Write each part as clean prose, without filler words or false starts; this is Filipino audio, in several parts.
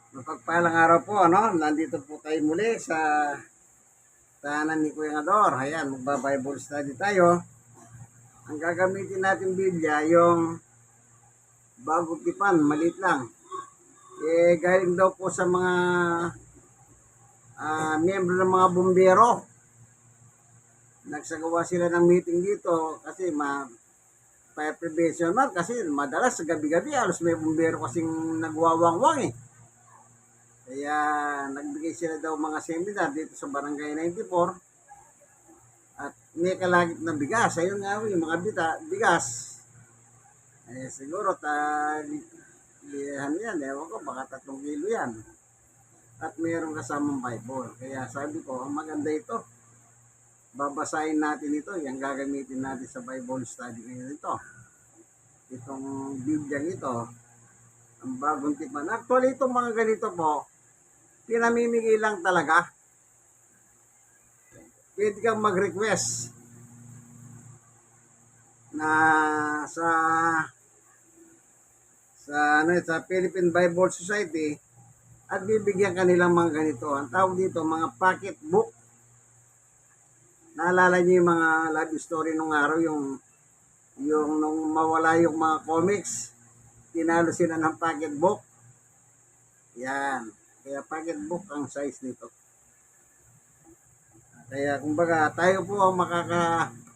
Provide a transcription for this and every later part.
Mapagpalang araw po, ano? Nandito po tayo muli sa tahanan ni Kuya Ador. Ayan, magba-Bible study tayo. Ang gagamitin natin Biblia, yung bagong tipan, maliit lang. Galing daw po sa mga miyembro ng mga bumbero. Nagsagawa sila ng meeting dito kasi fire prevention man kasi madalas sa gabi-gabi alos may bumbero kasing nagwawangwang eh. Kaya nagbigay sila daw mga seminar dito sa Barangay 94 at may kalagit na bigas. Ayun nga yung mga bigas. Siguro lihan yan. Ewan ko, baka 3 kilo yan. At mayroong kasamang Bible. Kaya sabi ko, maganda ito. Babasahin natin ito. Yung gagamitin natin sa Bible study ngayon ito. Itong Biblia ito. Ang bagong tipan. Actually, itong mga ganito po, pinamimigay lang talaga. Pwede kang mag-request na sa Philippine Bible Society at bibigyan kanilang mga ganito. Ang tawag dito, mga pocket book. Naalala niyo yung mga love story nung araw, yung nung mawala yung mga comics, tinalo sila ng pocket book. Yan. Kaya pocket book ang size nito. Kaya kumbaga tayo po ang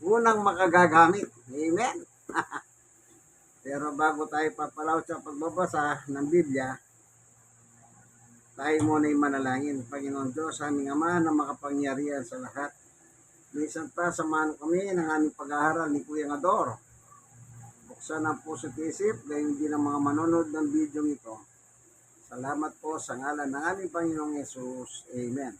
unang makagagamit. Amen. Pero bago tayo papalaw sa pagbabasa ng Biblia, tayo muna ay manalangin. Panginoon Diyos, aming Ama na makapangyarihan sa lahat. Minsan pa samahan kami ng aming pag-aaral ni Kuya Ador. Buksan ang puso at isip, gayon din ang mga manonood ng video ito. Salamat po sa ngalan ng aming Panginoong Yesus. Amen.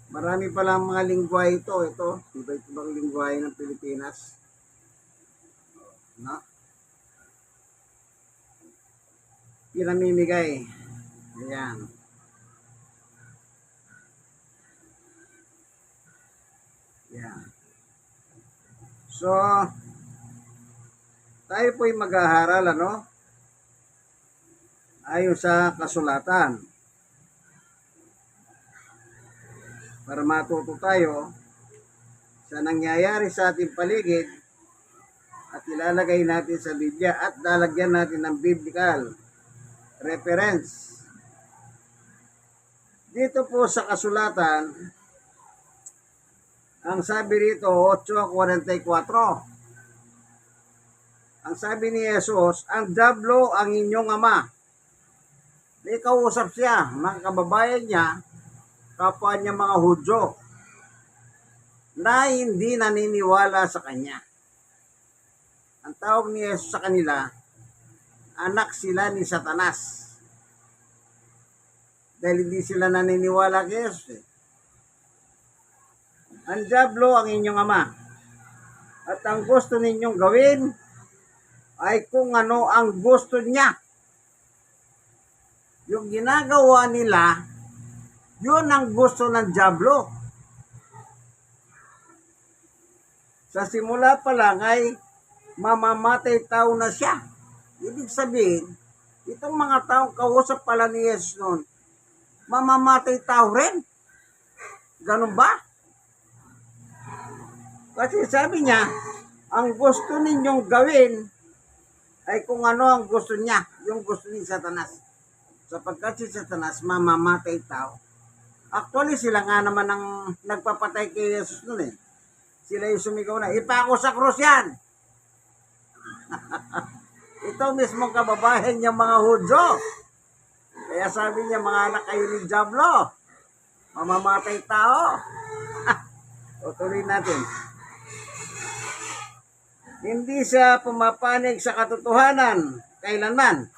Marami palang mga lingwahe ito. Iba-iba bang lingwahe ng Pilipinas. No? Pinamimigay. Ayan. Ayan. So, tayo po'y mag-aaral, ano? Ayon sa kasulatan. Para matuto tayo sa nangyayari sa ating paligid at ilalagay natin sa Biblia at lalagyan natin ng biblical reference. Dito po sa kasulatan, ang sabi rito 8:44. Ang sabi ni Jesus, ang diablo ang inyong ama. May kausap siya, mga kababayan niya, kapwa niya mga Hudyo, na hindi naniniwala sa kanya. Ang tawag ni Jesus sa kanila, anak sila ni Satanas. Dahil hindi sila naniniwala kay Jesus. Ang diablo ang inyong ama. At ang gusto ninyong gawin ay kung ano ang gusto niya. Yung ginagawa nila, yun ang gusto ng diablo. Sa simula pa lang ay mamamatay tao na siya. Ibig sabihin, itong mga taong kausap pala ni Jesus noon, mamamatay tao rin. Ganun ba? Kasi sabi niya, ang gusto ninyong gawin ay kung ano ang gusto niya, yung gusto ni Satanas. Sapagkat si Satanas mamamatay tao. Actually, sila nga naman ang nagpapatay kay Jesus noon eh. Sila yung sumigaw na, ipako sa krus yan! Ito mismong kababayan niya mga Hudyo. Kaya sabi niya, mga anak kayo ni Diablo, mamamatay tao. O tuloy natin. Hindi siya pumapanig sa katotohanan kailanman.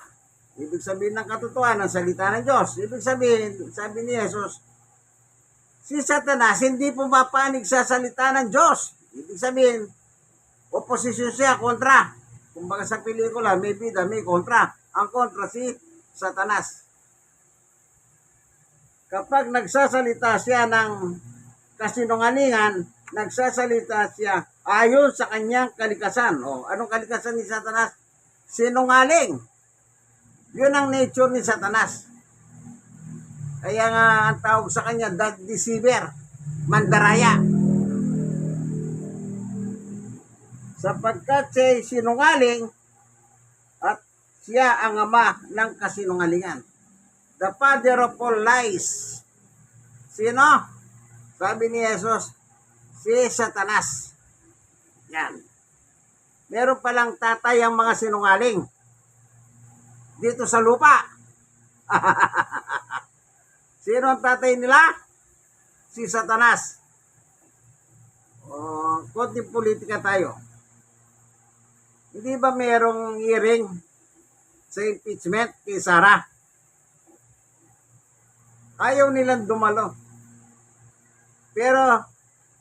Ibig sabihin ng katotohanan, salita ng Diyos. Ibig sabihin, sabi ni Jesus, si Satanas hindi pumapanig sa salita ng Diyos. Ibig sabihin, oposisyon siya, kontra. Kumbaga sa pelikula, may bida, may kontra. Ang kontra si Satanas. Kapag nagsasalita siya ng kasinungalingan, nagsasalita siya ayon sa kanyang kalikasan. O, anong kalikasan ni Satanas? Sinungaling. Yun ang nature ni Satanas. Kaya nga ang tawag sa kanya, that deceiver, mandaraya. Sapagkat siya sinungaling at siya ang ama ng kasinungalingan. The father of all lies. Sino? Sabi ni Jesus, si Satanas. Yan. Meron palang tatay ang mga sinungaling dito sa lupa. Sino ang tatay nila? Si Satanas. Konting politika tayo. Hindi ba merong hearing sa impeachment kay Sara? Ayaw nilang dumalo. Pero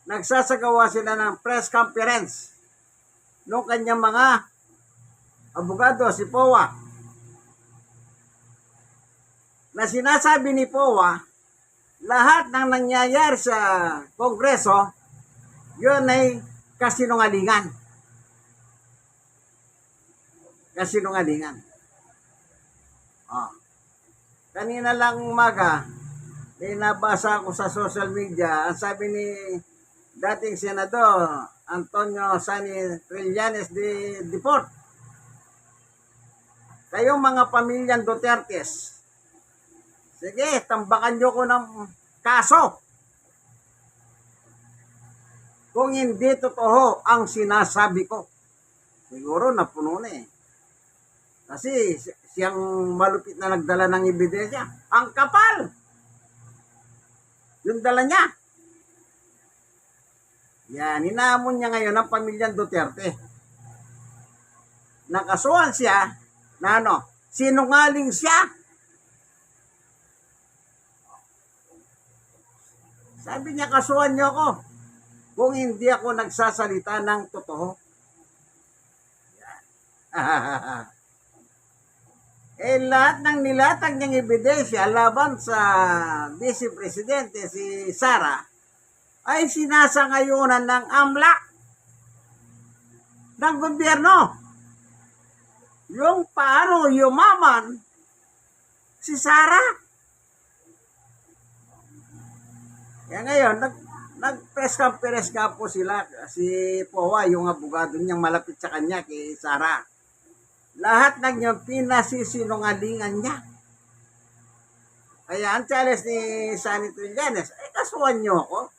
nagsasagawa sila ng press conference nung kanyang mga abogado, si Powa, na sinasabi ni Powa, lahat ng nangyayari sa Kongreso, yun ay kasinungalingan. Kasinungalingan. Kanina lang umaga, nabasa ko sa social media, ang sabi ni dating Senador Antonio Sani Trillanes de Deport, kayong mga pamilyang Dutertes, sige, tambakan nyo ko ng kaso kung hindi totoo ang sinasabi ko. Siguro napuno na eh. Kasi siyang malupit na nagdala ng ebidensya. Ang kapal! Yung dala niya. Yan, inaamon niya ngayon ang pamilyang Duterte. Nakasuhan siya na sinungaling siya. Sabi niya, kasuhan niyo ako kung hindi ako nagsasalita ng totoo. Yan. Lahat ng nilatag niyang ebidensya laban sa Vice Presidente si Sara ay sinasangayunan ng AMLAC ng gobyerno. Yung paano yumaman si Sara. Kaya ngayon, nag-press conference nga po sila, si Powa, yung abogado niyang malapit sa kanya kay Sara. Lahat ng niyang pinasisinungalingan niya. Kaya ang challenge ni Sani Trillanes, kasuhan niyo ako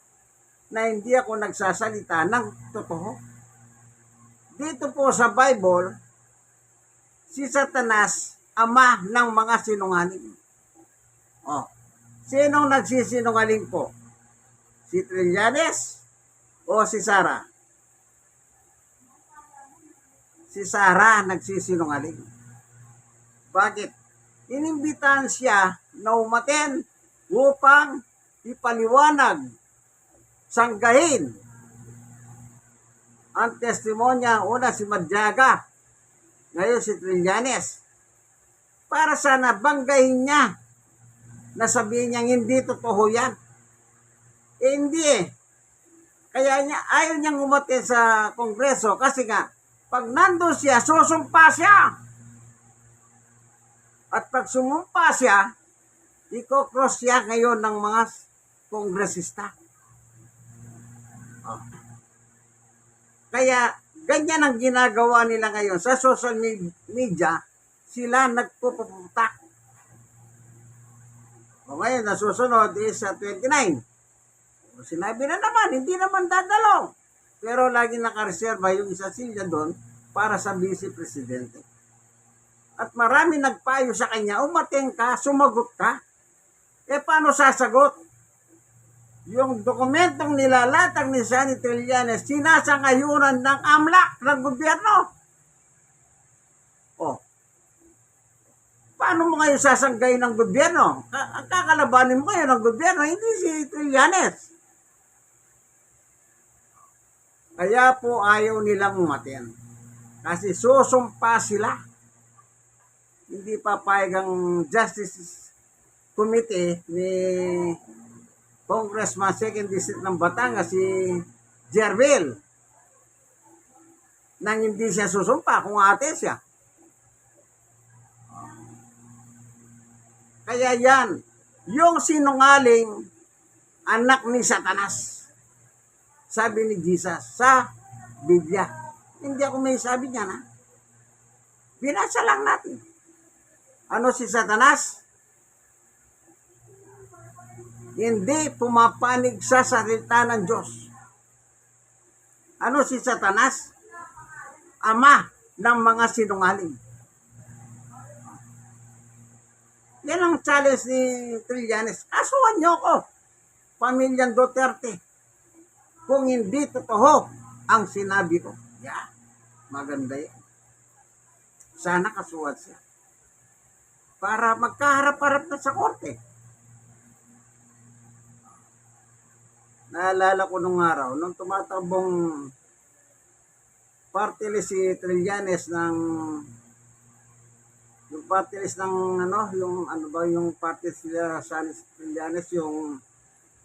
na hindi ako nagsasalita ng totoo. Dito po sa Bible, si Satanas, ama ng mga sinungaling. Sinong nagsisinungaling po? Si Trillanes o si Sara? Si Sara nagsisinungaling. Bakit? Inimbitahan siya na umaten upang ipaliwanag, sanggahin ang testimonya. Una si Madyaga, ngayon si Trillanes, para sana banggahin niya na sabihin niya hindi totoo yan. Hindi eh. Kaya ayaw niyang umaten sa Kongreso kasi nga pag nandun siya, susumpa siya. At pag sumumpa siya, iko-cross siya ngayon ng mga kongresista. Kaya, ganyan ang ginagawa nila ngayon. Sa social media, sila nagpuputak. Ngayon, nasusunod is sa 29. Sinabi na naman, hindi naman dadalo. Pero lagi nakareserba yung isa silya doon para sa Vice Presidente. At marami nagpayo sa kanya, umaten ka, sumagot ka. Paano sasagot? Yung dokumentong nilalatag ni Sani Trillanes, sinasangayunan ng AMLAC ng gobyerno. Paano mo ngayon sasanggay ng gobyerno? Ang kakalabanin mo ngayon ng gobyerno, hindi si Trillanes. Kaya po ayaw nilang umaten. Kasi susumpa sila. Hindi papayag ang Justice Committee ni Congressman 2nd District ng Batangas, si Jervil, nang hindi siya susumpa kung ate siya. Kaya yan, yung sinungaling anak ni Satanas. Sabi ni Jesus sa Biblia. Hindi ako may sabi niya na. Binasa lang natin. Ano si Satanas? Hindi pumapanig sa salita ng Diyos. Ano si Satanas? Ama ng mga sinungaling. Yan ang challenge ni Trillanes. Asuhan niyo ko, pamilyang Duterte, kung hindi totoo ang sinabi ko. Yeah, maganda yan. Sana kasuhan siya. Para magkaharap-harap na sa korte. Naalala ko nung araw, nung tumatabong party list si Trillanes ng yung party list ng yung party sila sa Trillanes, yung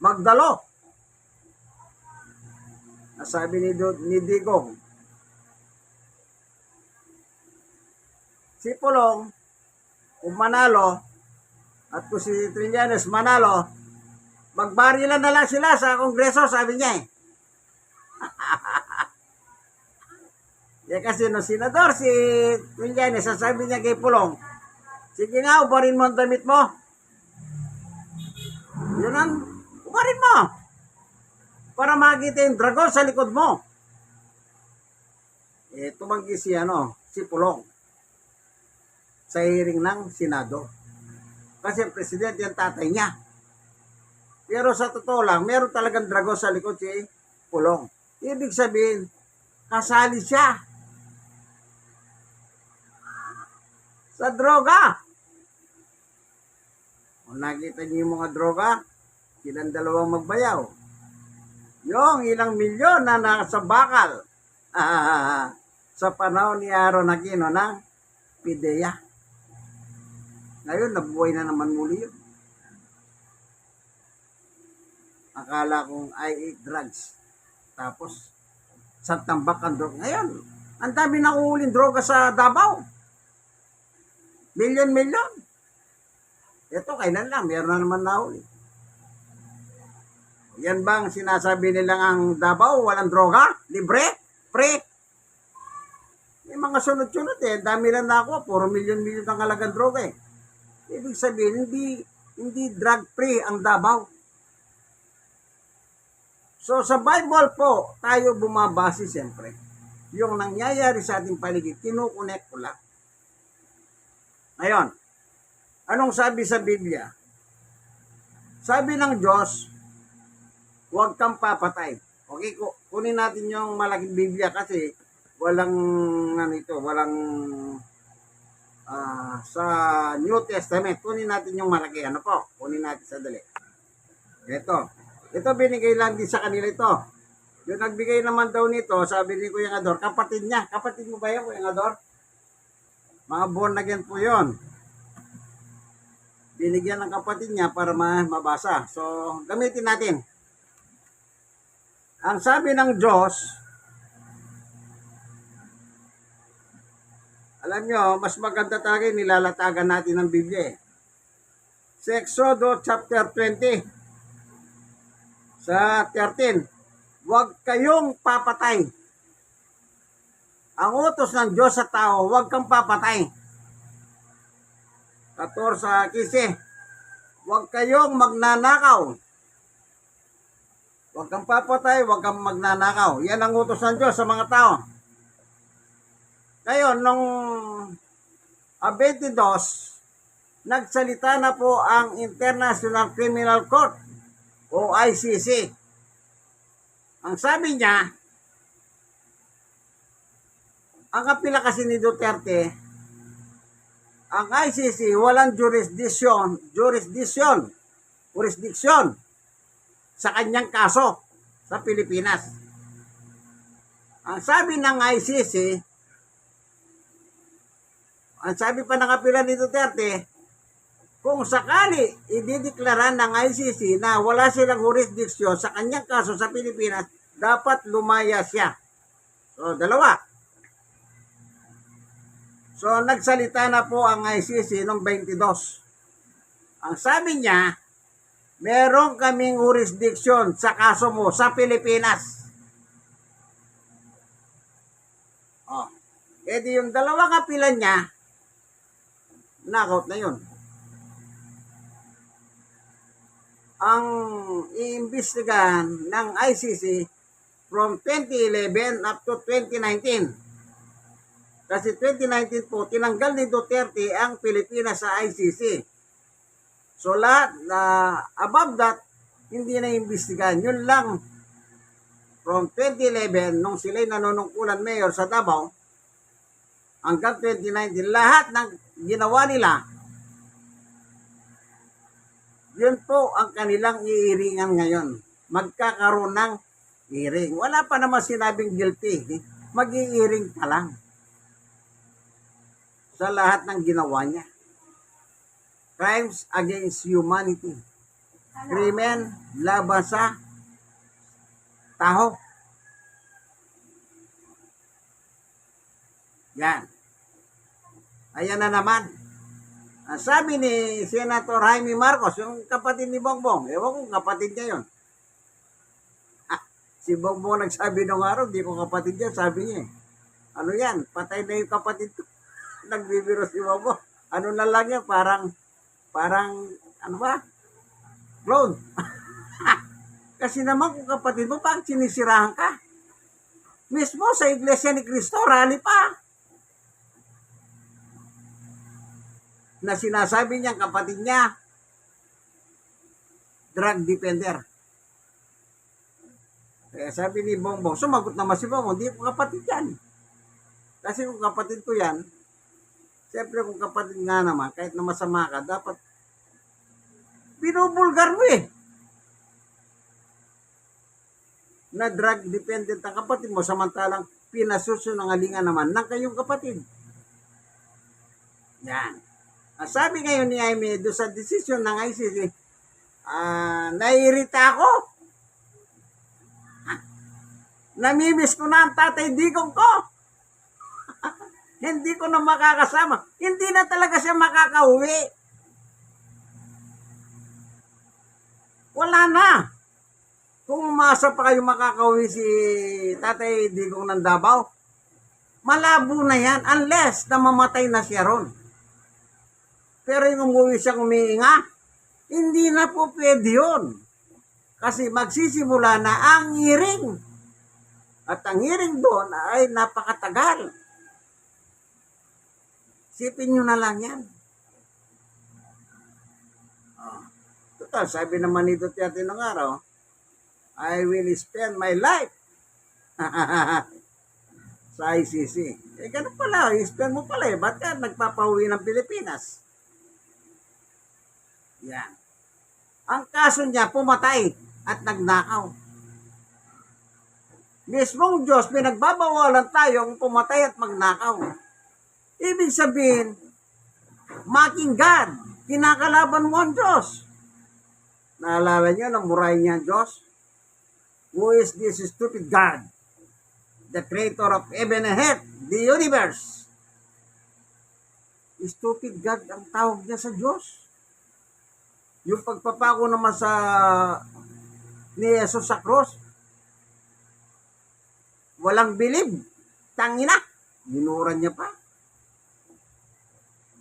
Magdalo. Nasabi ni Digong, si Pulong, kung manalo, at kung si Trillanes manalo, magbarilan na lang sila sa Kongreso, sabi niya eh. Kasi no senador si Trillanes, sasabi niya kay Pulong, sige nga, ubarin mo ang damit mo. Yun ang, ubarin mo. Para makita yung dragon sa likod mo. Tumanggi si Pulong sa hearing ng Senado. Kasi ang presidente yung tatay niya. Pero sa totoo lang, meron talagang dragon sa likod si Pulong. Ibig sabihin, kasali siya sa droga. Kung nakita niyo yung mga droga, silang dalawang magbayaw. Yung ilang milyon na nasa bakal sa panahon ni Aaron Aquino ng PIDEA. Ngayon, nabuhay na naman muli yun. Akala kong I eat drugs. Tapos, sa tambak ang droga. Ngayon, ang dami na uling droga sa Davao. Milyon-milyon. Ito, kailan lang, meron na naman nahuli. Yan bang sinasabi nilang ang Davao, walang droga? Libre? Free? May mga sunod-sunod eh. Dami lang na ako, puro milyon-milyon ang halagang droga eh. Ibig sabihin, hindi drug-free ang Davao. So, sa Bible po, tayo bumabase siyempre. Yung nangyayari sa ating paligid, kinukunek ko lang. Ngayon, anong sabi sa Biblia? Sabi ng Diyos, huwag kang papatay. Okay, kunin natin yung malaking Biblia kasi walang sa New Testament. Kunin natin yung malaki. Ano po? Kunin natin sadali. Ito binigay lang din sa kanila ito. Yung nagbigay naman daw nito, sabi ni Kuya Ador, kapatid niya. Kapatid mo ba yan, Kuya Ador? Mga born again po yun. Binigyan ng kapatid niya para mabasa. So, gamitin natin. Ang sabi ng Diyos, alam nyo, mas maganda talaga nilalatagan natin ng Biblia eh. Sa Exodus chapter 20, sa 13, huwag kayong papatay. Ang utos ng Diyos sa tao, huwag kang papatay. 14, huwag kayong magnanakaw. Huwag kang papatay, huwag kang magnanakaw. Yan ang utos ng Diyos sa mga tao. Ngayon, nung 22, nagsalita na po ang International Criminal Court o ICC. Ang sabi niya, ang kapila kasi ni Duterte, ang ICC walang jurisdiction sa kanyang kaso sa Pilipinas. Ang sabi ng ICC, ang sabi pa ng kapila ni Duterte, kung sakali idideklara ng ICC na wala silang jurisdiction sa kanyang kaso sa Pilipinas, dapat lumaya siya. So, dalawa. So, nagsalita na po ang ICC noong 22. Ang sabi niya, meron kaming jurisdiction sa kaso mo sa Pilipinas. Oh. E di yung dalawang apila niya, knockout na yun. Ang iimbestigahan ng ICC from 2011 up to 2019. Kasi 2019 po, tinanggal ni Duterte ang Pilipinas sa ICC. So lahat na above that, hindi na iimbestigahan. Yun lang, from 2011, nung sila'y nanunungkulan mayor sa Davao, hanggang 2019, lahat ng ginawa nila, yun po ang kanilang iiringan ngayon. Magkakaroon ng hearing. Wala pa naman sinabing guilty. Mag-iiring pa lang sa lahat ng ginawa niya. Crimes against humanity. Krimen laban sa tao. Yan. Ayan na naman. Ang sabi ni Senator Jaime Marcos, yung kapatid ni Bongbong, ewan ko kapatid niya yun. Si Bongbong nagsabi nung araw, di ko kapatid niya, sabi niya. Ano yan, patay na yung kapatid ko. Nagbibiro si Bongbong. Ano na lang yan, parang, ano ba? Clone. Kasi naman kung kapatid mo, bakit sinisirahan ka? Mismo sa Iglesia ni Cristo, rally pa. Na sinasabi niyang kapatid niya, drug defender. Kaya sabi ni Bongbong, sumagot naman si Bongbong, hindi ko kapatid yan. Kasi kung kapatid ko yan, siyempre kung kapatid nga naman, kahit na masama ka, dapat binubulgar mo eh. Na drug dependent ang kapatid mo, samantalang pinasusunangalingan naman ng kayong kapatid. Yan. Sabi ngayon ni Jaime, doon sa desisyon ng ICC, nairita ako. Namimiss ko na ang tatay digong ko. Hindi ko na makakasama. Hindi na talaga siya makakauwi. Wala na. Kung umasa pa kayo makakauwi si tatay digong ng Davao, malabo na yan unless na mamatay na siya ron. Pero yung umuwi siyang umiinga, hindi na po pwede yun. Kasi magsisimula na ang hearing. At ang hearing doon ay napakatagal. Sipin nyo na lang yan. Total, sabi naman ni Duterte ng araw, I will spend my life sa ICC. Eh, ganun pala, i-spend mo pala eh. Ba't ka nagpapahuwi ng Pilipinas? Yan. Ang kaso niya, pumatay at nagnakaw. Mismong Diyos, pinagbabawalan tayong pumatay at magnakaw. Ibig sabihin, mocking God, kinakalaban mo ang Diyos. Naalala niyo, namurahin niya ang Diyos? Who is this stupid God? The creator of heaven and earth, the universe. Stupid God ang tawag niya sa Diyos. Yung pagpapako naman sa ni Jesus sa cross, walang bilib. Tangina, ginuran niya pa.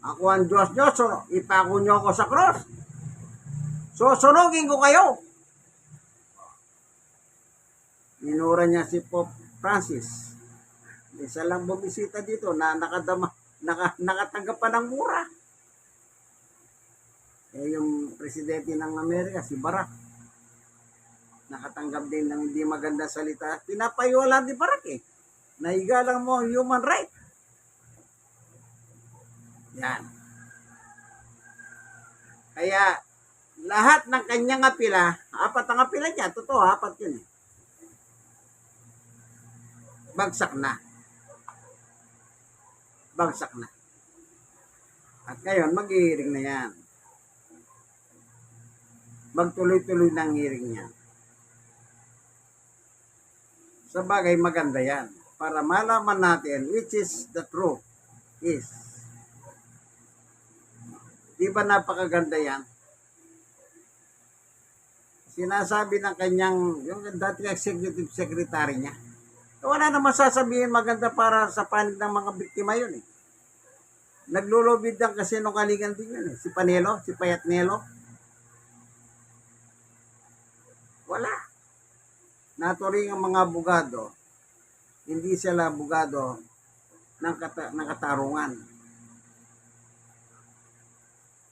Ako ang Diyos nyo, so ipako nyo ako sa cross. So, sunugin ko kayo. Ginuran niya si Pope Francis. Isa lang bumisita dito na nakatanggap pa ng mura. Eh, yung presidente ng Amerika, si Barack, nakatanggap din ng hindi maganda salita. Pinapaiwala ni Barack eh. Naigalang mo ang human right. Yan. Kaya, lahat ng kanyang apila, apat ang apila niya, totoo, apat yun eh. Bagsak na. Bagsak na. At ngayon, mag-hearing na yan. Magtuloy-tuloy ng hearing niya. Sa bagay, maganda yan. Para malaman natin which is the truth is. Di ba napakaganda yan? sinasabi ng kanyang, yung dating executive secretary niya. Wala naman sasabihin maganda para sa panig ng mga biktima yun eh. Naglulubid lang kasi nung kalingan din yun eh. Si Panelo, si Payat Nelo. Wala. Naturing ang mga abogado, hindi sila abogado ng katarungan.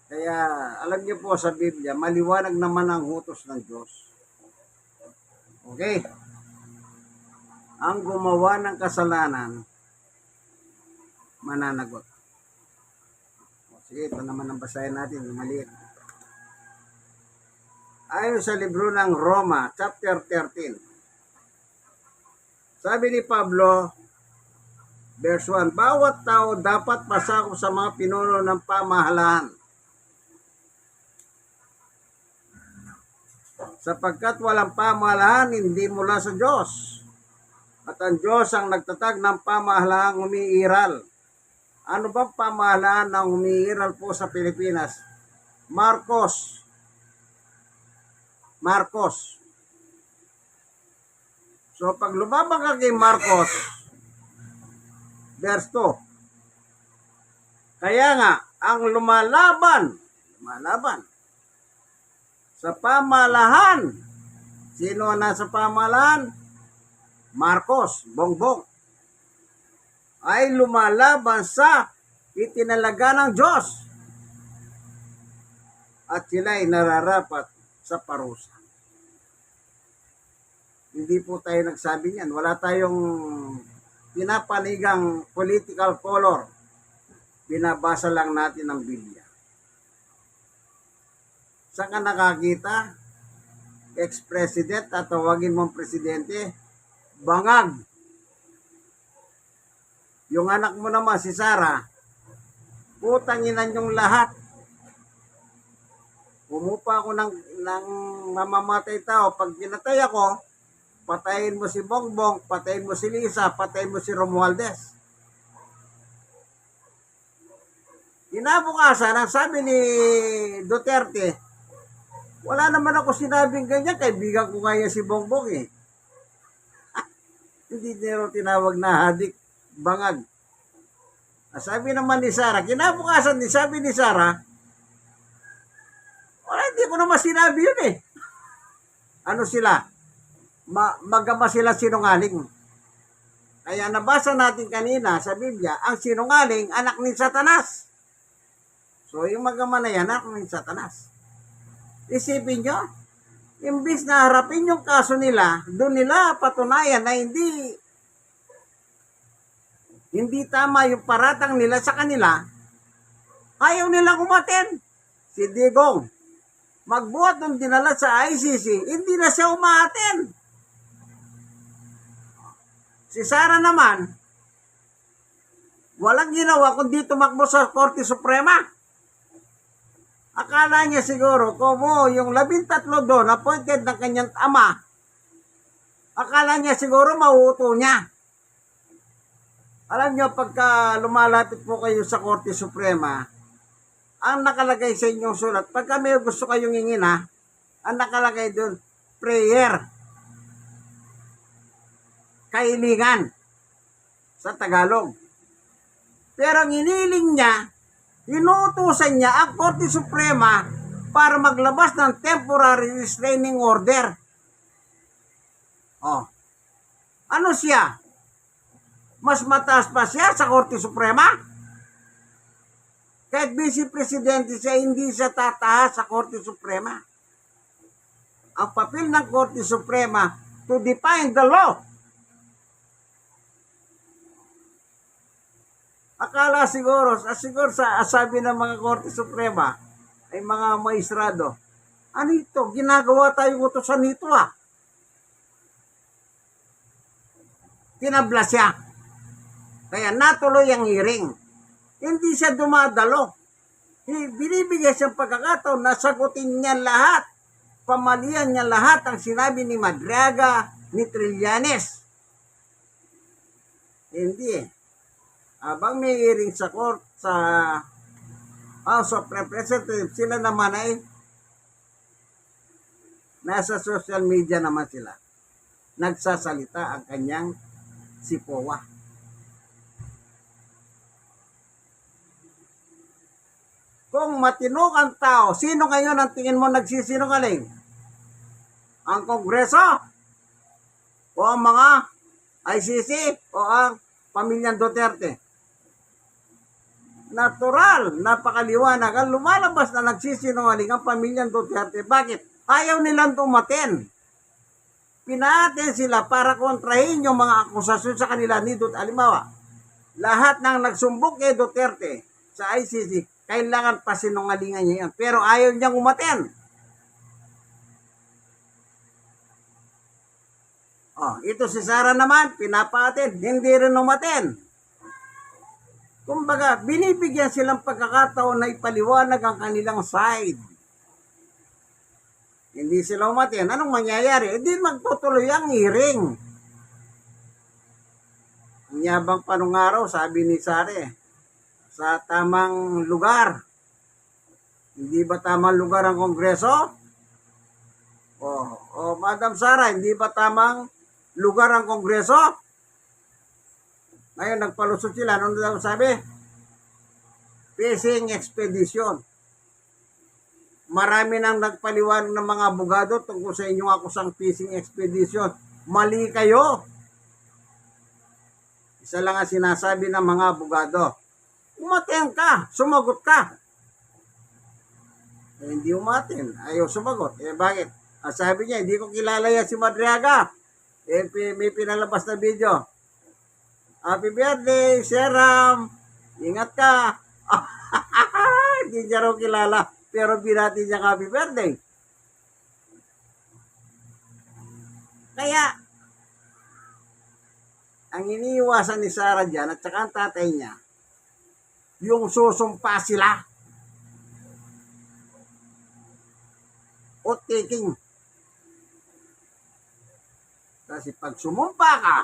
Kaya alam niyo po sa Biblia, maliwanag naman ang utos ng Diyos. Okay? Ang gumawa ng kasalanan, mananagot. Sige, ito naman ang basahin natin, maliit. Ayon sa libro ng Roma, chapter 13. Sabi ni Pablo, verse 1, bawat tao dapat pasakop sa mga pinuno ng pamahalaan, sapagkat walang pamahalaan hindi mula sa Diyos. At ang Diyos ang nagtatag ng pamahalaang umiiral. Ano bang pamahalaan ng umiiral po sa Pilipinas? Marcos. So pag lumabang ka kay Marcos, verse 2, kaya nga, ang lumalaban sa pamalahan, sino nasa pamalahan? Marcos, Bongbong, ay lumalaban sa itinalaga ng Diyos at sila ay nararapat sa parusa. Hindi po tayo nagsabi niyan. Wala tayong pinapanigang political color. Binabasa lang natin ang Biblia. Saan ka nakakita? Ex-president, tatawagin mong presidente, bangag. Yung anak mo naman, si Sarah, putanginan yung lahat. Umupa ako ng mamamatay tao. Pag pinatay ako, patayin mo si Bongbong, patayin mo si Lisa, patayin mo si Romualdez. Kinabukasan, ang sabi ni Duterte, wala naman ako sinabing ganyan, kaibigan ko kaya si Bongbong eh. Hindi nero tinawag na hadik, bangag. Sabi naman ni Sarah, kinabukasan din sabi ni Sarah, wala, hindi ko naman sinabi yun eh. Ano sila? Magama sila sinungaling. Kaya nabasa natin kanina sa Biblia, ang sinungaling, anak ni Satanas. So yung magama na yan, anak ni Satanas. Isipin nyo, imbis na harapin yung kaso nila, doon nila patunayan na hindi tama yung paratang nila sa kanila, ayaw nilang umaten. Si Digong, magbuhat ng dinala sa ICC, hindi na siya umaaten. Si Sara naman, walang ginawa kundi tumakbo sa Korte Suprema. Akala niya siguro, como yung 13 doon, appointed ng kanyang ama, akala niya siguro mauuto niya. Alam niyo, pagka lumalapit po kayo sa Korte Suprema, ang nakalagay sa inyong sulat, pagka may gusto kayong ingina, ang nakalagay doon, prayer. Kailingan sa Tagalog. Pero ang iniling niya, inuutusan niya ang Korte Suprema para maglabas ng temporary restraining order. Oh. Ano siya? Mas mataas pa siya sa Korte Suprema? Kahit vice presidente siya, hindi siya tataas sa Korte Suprema. Ang papel ng Korte Suprema to define the law. Akala siguro sa sabi ng mga Korte Suprema ay mga maestrado, ano ito? Ginagawa tayong utosan nito ah. Tinabla siya. Kaya natuloy ang hearing. Hindi siya dumadalo. Binibigay siyang pagkakataon na sagutin niya lahat. Pamalian niya lahat ang sinabi ni Madriaga, ni Trillanes. Hindi eh. Habang may hearing sa court, sa House of Representatives, sila naman ay Nasa social media naman sila. Nagsasalita ang kanyang si Powa. Kung matino ang tao, sino ngayon ang tingin mo nagsisinungaling? Ang Kongreso? O ang mga ICC? O ang pamilyang Duterte? Natural, napakaliwanag. Ang lumalabas na nagsisinungaling ang pamilyang Duterte. Bakit? Ayaw nilang tumaten. Pinaten sila para kontrahin yung mga akusasyon sa kanila ni Duterte. Halimbawa, lahat ng nagsumbok kay Duterte sa ICC, kailangan pa sinungalingan niya yan. Pero ayaw niyang umaten. Oh, ito si Sara naman, pinapaten, hindi rin umaten. Kumbaga, binibigyan silang pagkakataon na ipaliwanag ang kanilang side. Hindi sila umaten. Anong mangyayari? Hindi magtutuloy ang hearing. Ang yabang pa nung araw, sabi ni Sara, sa tamang lugar. Hindi ba tamang lugar ang Kongreso? Madam Sara, hindi ba tamang lugar ang Kongreso? Ngayon, nagpalusot sila. Ano daw sabi? Fishing expedition. Marami nang nagpaliwanag ng mga abogado tungkol sa inyong akusang fishing expedition. Mali kayo. Isa lang ang sinasabi ng mga abogado. Umaten ka, sumagot ka. Hindi umaten, ayaw sumagot. Bakit? Sabi niya, hindi ko kilala yan si Madriaga. May pinalabas na video. Happy birthday, Seram. Ingat ka. Hindi niya raw kilala, pero binati niya happy birthday. Kaya, ang iniiwasan ni Sara dyan at saka ang tatay niya, yung susumpa sila. O taking. Kasi pag sumumpa ka,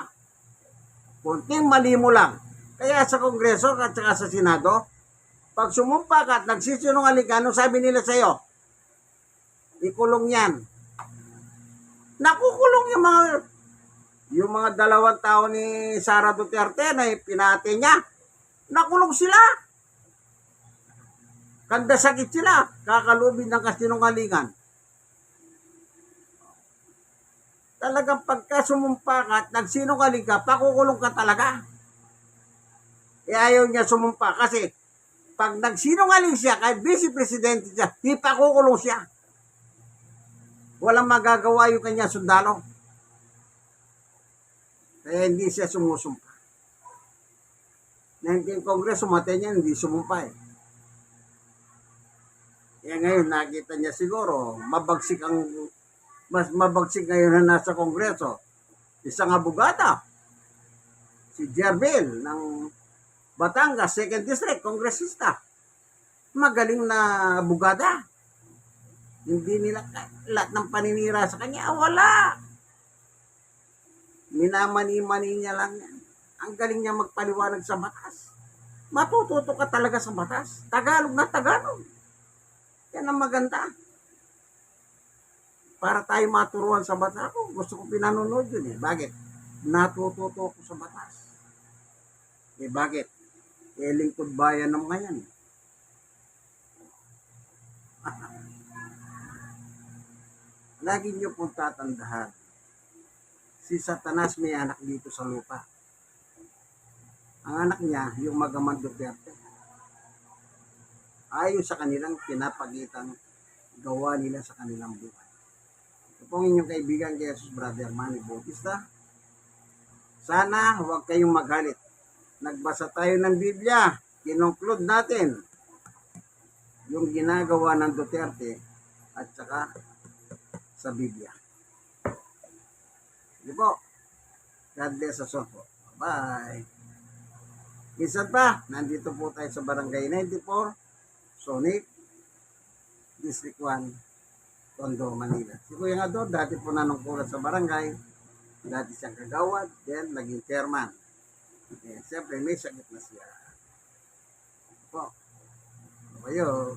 kunting mali mo lang. Kaya sa Kongreso at saka sa Senado, pag sumumpa ka at nagsisinungaling ka, anong sabi nila sa'yo? Ikulong yan. Nakukulong yung mga dalawang tao ni Sara Duterte na pinate niya. Nakulong sila. Kanda sakit sila. Kakalubin ng kasinungalingan. Talagang pagka sumumpa ka at nagsinungaling ka, pakukulong ka talaga. Ayaw niya sumumpa kasi pag nagsinungaling siya, kahit vice president siya, ipakukulong siya. Walang magagawa yung kanya sundalo. Kaya hindi siya sumusumpa. 19 Congress, sumatay niya, hindi sumumpa eh. Kaya ngayon, nakita niya siguro, mas mabagsik ngayon na nasa Kongreso. Isang abogada, si Jerbil ng Batangas, 2nd District, kongresista. Magaling na abogada. Hindi nila lahat ng paninira sa kanya, wala. Minamani-mani niya lang yan. Ang galing niya magpaliwanag sa batas. Matututo ka talaga sa batas. Tagalog na Tagalog. Yan ang maganda. Para tayo maturuan sa batas. Ako, gusto ko pinanonood yun eh. Bakit? Natututo ko sa batas. Bakit? Lingkod bayan ng mga yan eh. Lagi niyo pong tatandahan. Si Satanas may anak dito sa lupa. Ang anak niya, yung Magaman Duterte. Ayon sa kanilang pinapagitang gawa nila sa kanilang buhay. Ito pong inyong kaibigan kay Jesus Brother Manny Bautista. Sana huwag kayong magalit. Nagbasa tayo ng Biblia. Kinongclude natin yung ginagawa ng Duterte at saka sa Biblia. Sige po. God bless us all po. Bye. Minsan pa, nandito po tayo sa Barangay 94, Sonic, District 1, Tondo, Manila. Si Kuya Ador, dati po nanungkulan sa barangay, dati siyang kagawad, then naging chairman. Siyempre, may sakit na siya. Po. Kayo.